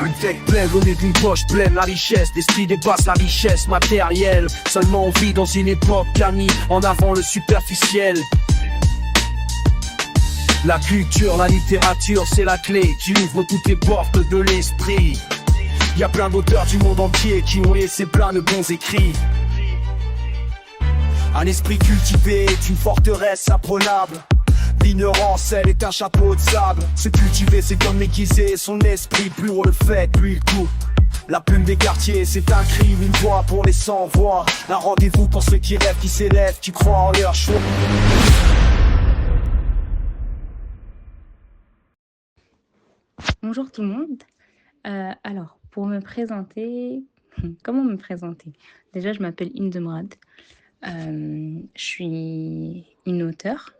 Une tête pleine, l'honneur d'une poche pleine, la richesse d'esprit dépasse la richesse matérielle. Seulement on vit dans une époque qui a mis en avant le superficiel. La culture, la littérature, c'est la clé qui ouvre toutes les portes de l'esprit. Y a plein d'auteurs du monde entier qui ont laissé plein de bons écrits. Un esprit cultivé est une forteresse imprenable. L'ignorance, elle est un chapeau de sable. Se cultiver, c'est comme aiguiser son esprit. Plus on le fait, plus il coupe. La plume des quartiers, c'est un crime, une voix pour les sans-voix. Un rendez-vous pour ceux qui rêvent, qui s'élèvent, qui croient en leur choix. Bonjour tout le monde. Alors, pour me présenter, comment me présenter? Déjà, je m'appelle Indemrad. Je suis une auteure.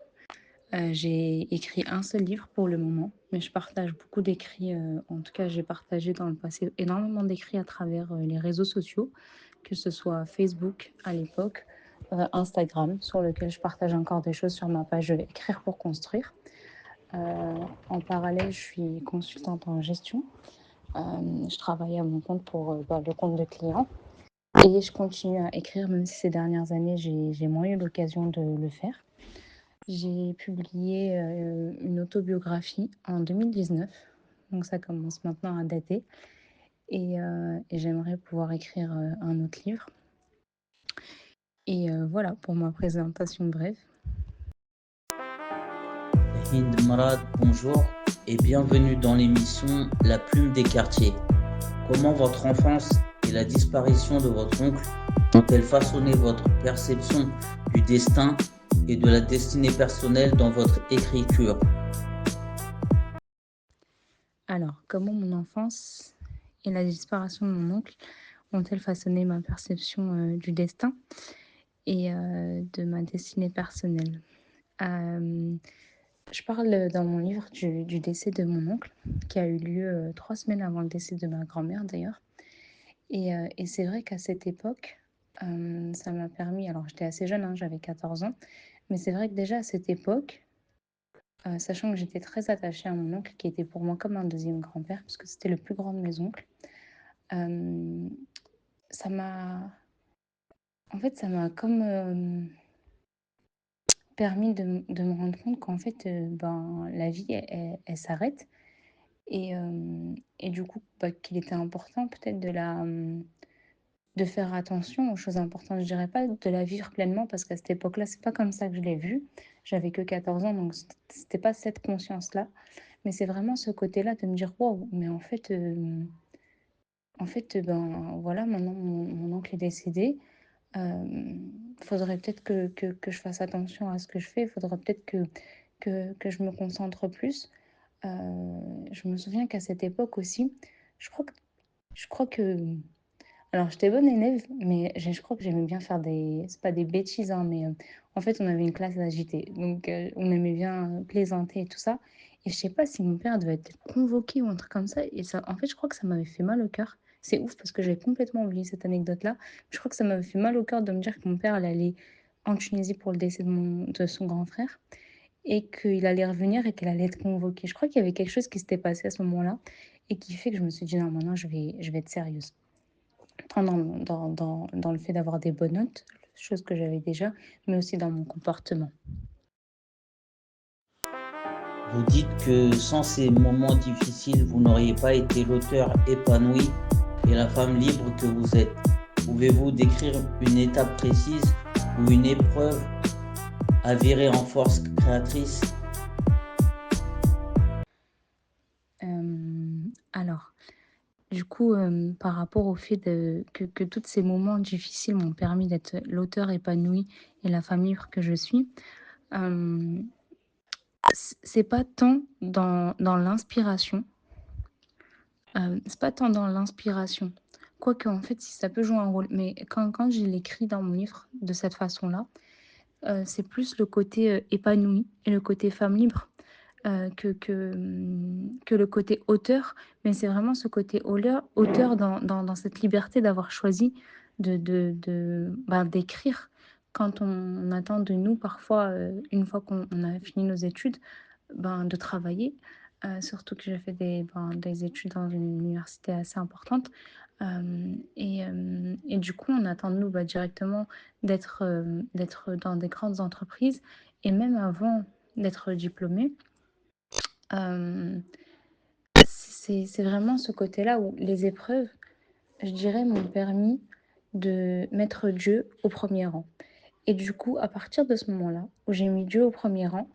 J'ai écrit un seul livre pour le moment, mais je partage beaucoup d'écrits. En tout cas, j'ai partagé dans le passé énormément d'écrits à travers les réseaux sociaux, que ce soit Facebook à l'époque, Instagram, sur lequel je partage encore des choses sur ma page Écrire pour construire. En parallèle, je suis consultante en gestion. Je travaille à mon compte pour le compte de clients. Et je continue à écrire, même si ces dernières années, j'ai moins eu l'occasion de le faire. J'ai publié une autobiographie en 2019, donc ça commence maintenant à dater. Et j'aimerais pouvoir écrire un autre livre. Et voilà pour ma présentation brève. Hind Marad, bonjour et bienvenue dans l'émission La Plume des Quartiers. Comment votre enfance et la disparition de votre oncle ont-elles façonné votre perception du destin et de la destinée personnelle dans votre écriture? Alors, comment mon enfance et la disparition de mon oncle ont-elles façonné ma perception du destin et de ma destinée personnelle? Je parle dans mon livre du décès de mon oncle, qui a eu lieu 3 semaines avant le décès de ma grand-mère d'ailleurs. Et c'est vrai qu'à cette époque, ça m'a permis, alors j'étais assez jeune, hein, j'avais 14 ans, mais c'est vrai que déjà à cette époque, sachant que j'étais très attachée à mon oncle, qui était pour moi comme un deuxième grand-père, parce que c'était le plus grand de mes oncles, ça m'a... En fait, ça m'a comme permis de me rendre compte qu'en fait, la vie, elle s'arrête. Et du coup, qu'il était important peut-être de faire attention aux choses importantes. Je dirais pas de la vivre pleinement, parce qu'à cette époque-là, c'est pas comme ça que je l'ai vue. J'avais que 14 ans, donc c'était pas cette conscience-là. Mais c'est vraiment ce côté-là de me dire, wow, mais voilà, maintenant mon oncle est décédé. Faudrait peut-être que je fasse attention à ce que je fais. Faudrait peut-être que je me concentre plus. Je me souviens qu'à cette époque aussi, je crois que, je crois que, alors j'étais bonne élève, mais je crois que j'aimais bien faire c'est pas des bêtises, hein, mais en fait on avait une classe agitée, donc on aimait bien plaisanter et tout ça. Et je sais pas si mon père devait être convoqué ou un truc comme ça. Et ça, en fait, je crois que ça m'avait fait mal au cœur. C'est ouf parce que j'ai complètement oublié cette anecdote-là. Je crois que ça m'avait fait mal au cœur de me dire que mon père allait aller en Tunisie pour le décès de son grand frère et qu'il allait revenir et qu'elle allait être convoquée. Je crois qu'il y avait quelque chose qui s'était passé à ce moment-là et qui fait que je me suis dit non, maintenant je vais être sérieuse. Tant dans le fait d'avoir des bonnes notes, chose que j'avais déjà, mais aussi dans mon comportement. Vous dites que sans ces moments difficiles, vous n'auriez pas été l'auteur épanoui et la femme libre que vous êtes. Pouvez-vous décrire une étape précise ou une épreuve avérée en force créatrice? Alors, du coup, par rapport au fait que tous ces moments difficiles m'ont permis d'être l'auteur épanoui et la femme libre que je suis, euh, c'est pas tant dans l'inspiration. C'est pas tant dans l'inspiration. Quoique, en fait, si ça peut jouer un rôle. Mais quand je l'écris dans mon livre de cette façon-là, c'est plus le côté épanoui et le côté femme libre que le côté auteur. Mais c'est vraiment ce côté auteur dans cette liberté d'avoir choisi d'écrire quand on attend de nous, parfois, une fois qu'on a fini nos études, de travailler. surtout que j'ai fait des études dans une université assez importante. Et du coup, on attend de nous, directement d'être dans des grandes entreprises et même avant d'être diplômé. Hem, c'est vraiment ce côté-là où les épreuves, je dirais, m'ont permis de mettre Dieu au premier rang. Et du coup, à partir de ce moment-là, où j'ai mis Dieu au premier rang,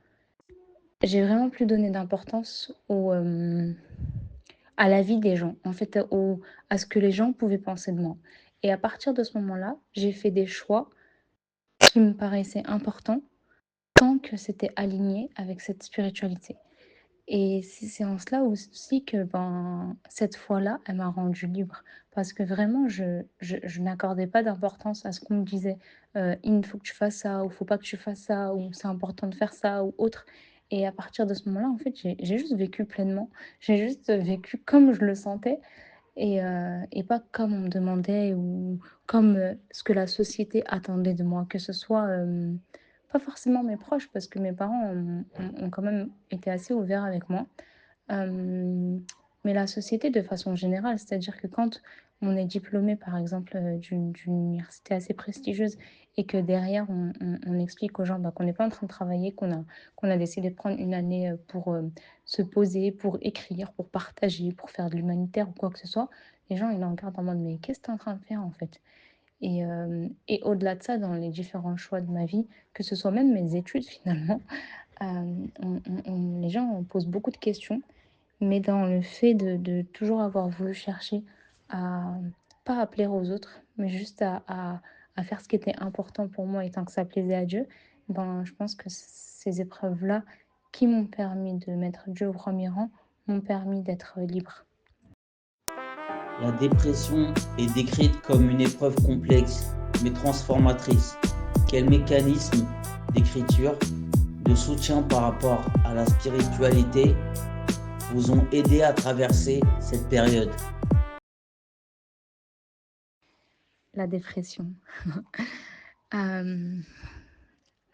j'ai vraiment plus donné d'importance à la vie des gens, en fait, à ce que les gens pouvaient penser de moi. Et à partir de ce moment-là, j'ai fait des choix qui me paraissaient importants tant que c'était aligné avec cette spiritualité. Et c'est en cela aussi que cette foi-là, elle m'a rendue libre. Parce que vraiment, je n'accordais pas d'importance à ce qu'on me disait. Il faut que tu fasses ça, ou faut pas que tu fasses ça, ou c'est important de faire ça, ou autre. Et à partir de ce moment-là, en fait, j'ai juste vécu pleinement. J'ai juste vécu comme je le sentais et pas comme on me demandait ou comme, ce que la société attendait de moi. Que ce soit, pas forcément mes proches parce que mes parents ont quand même été assez ouverts avec moi. Hem, mais la société de façon générale, c'est-à-dire que quand on est diplômé, par exemple, d'une université assez prestigieuse et que derrière on explique aux gens, qu'on n'est pas en train de travailler, qu'on a décidé de prendre une année, pour, se poser, pour écrire, pour partager, pour faire de l'humanitaire ou quoi que ce soit, les gens ils nous regardent en mode: «Mais qu'est-ce que tu es en train de faire, en fait?» Et au-delà de ça, dans les différents choix de ma vie, que ce soit même mes études finalement, les gens posent beaucoup de questions mais dans le fait de toujours avoir voulu chercher à pas à plaire aux autres, mais juste à faire ce qui était important pour moi et tant que ça plaisait à Dieu, je pense que ces épreuves-là qui m'ont permis de mettre Dieu au premier rang, m'ont permis d'être libre. La dépression est décrite comme une épreuve complexe mais transformatrice. Quels mécanismes d'écriture, de soutien par rapport à la spiritualité vous ont aidé à traverser cette période? La dépression. Hem,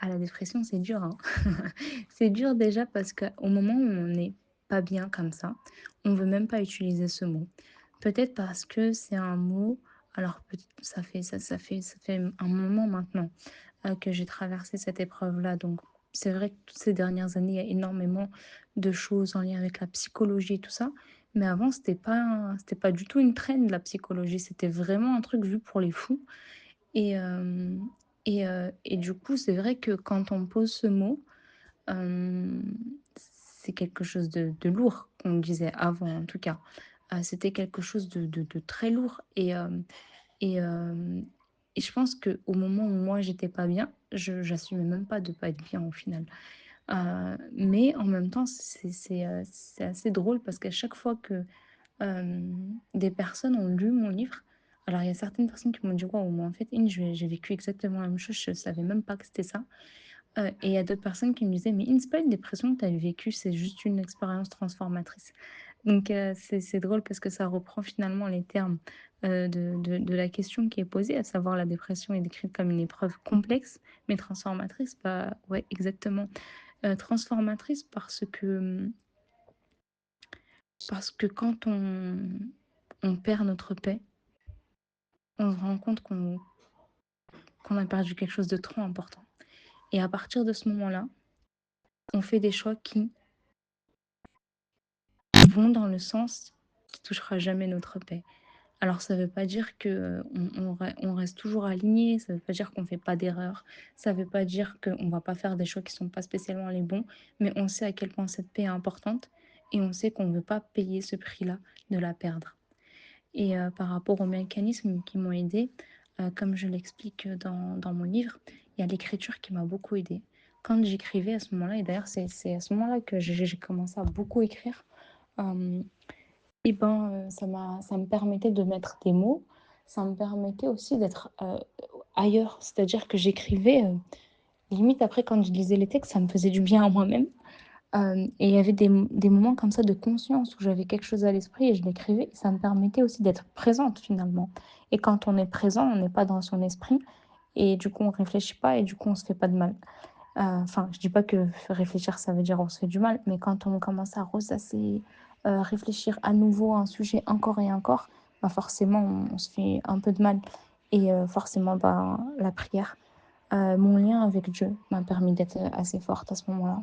la dépression, c'est dur, hein. C'est dur déjà parce qu'au moment où on n'est pas bien comme ça, on veut même pas utiliser ce mot. Peut-être parce que c'est un mot alors peut ça fait un moment maintenant, que j'ai traversé cette épreuve-là, donc c'est vrai que toutes ces dernières années, il y a énormément de choses en lien avec la psychologie et tout ça, mais avant c'était pas du tout une traîne la psychologie, c'était vraiment un truc vu pour les fous et hem et du coup, c'est vrai que quand on pose ce mot, hem, c'est quelque chose de lourd qu'on disait avant en tout cas. C'était quelque chose de très lourd et hem et je pense qu'au moment où moi j'étais pas bien, je j'assumais même pas de pas être bien au final. Mais en même temps, c'est assez drôle parce qu'à chaque fois que, des personnes ont lu mon livre, alors il y a certaines personnes qui m'ont dit: «Waouh, mais en fait, j'ai vécu exactement la même chose, je savais même pas que c'était ça». Et il y a d'autres personnes qui me disaient: «Mais c'est pas une dépression que tu as vécue, c'est juste une expérience transformatrice». Donc c'est drôle parce que ça reprend finalement les termes, de la question qui est posée, à savoir la dépression est décrite comme une épreuve complexe mais transformatrice. Bah, ouais, exactement. Transformatrice parce que quand on perd notre paix, on se rend compte qu'on a perdu quelque chose de trop important et à partir de ce moment-là, on fait des choix qui vont dans le sens qui touchera jamais notre paix. Alors ça veut pas dire que, on reste toujours aligné, ça veut pas dire qu'on fait pas d'erreurs, ça veut pas dire qu'on va pas faire des choix qui sont pas spécialement les bons, mais on sait à quel point cette paix est importante et on sait qu'on ne veut pas payer ce prix-là de la perdre. Et par rapport aux mécanismes qui m'ont aidée, comme je l'explique, dans mon livre, il y a l'écriture qui m'a beaucoup aidée. Quand j'écrivais à ce moment-là et d'ailleurs c'est à ce moment-là que j'ai commencé à beaucoup écrire, hem ça me permettait de mettre des mots, ça me permettait aussi d'être, ailleurs. C'est-à-dire que j'écrivais, limite après quand je lisais les textes, ça me faisait du bien à moi-même, et il y avait des moments comme ça de conscience où j'avais quelque chose à l'esprit et je l'écrivais et ça me permettait aussi d'être présente finalement et quand on est présent, on n'est pas dans son esprit et du coup on réfléchit pas et du coup on se fait pas de mal Enfin, je dis pas que réfléchir, ça veut dire on se fait du mal, mais quand on commence à ressasser, réfléchir à nouveau à un sujet encore et encore, bah, forcément on se fait un peu de mal et forcément, bah, la prière, mon lien avec Dieu m'a permis d'être assez forte à ce moment-là.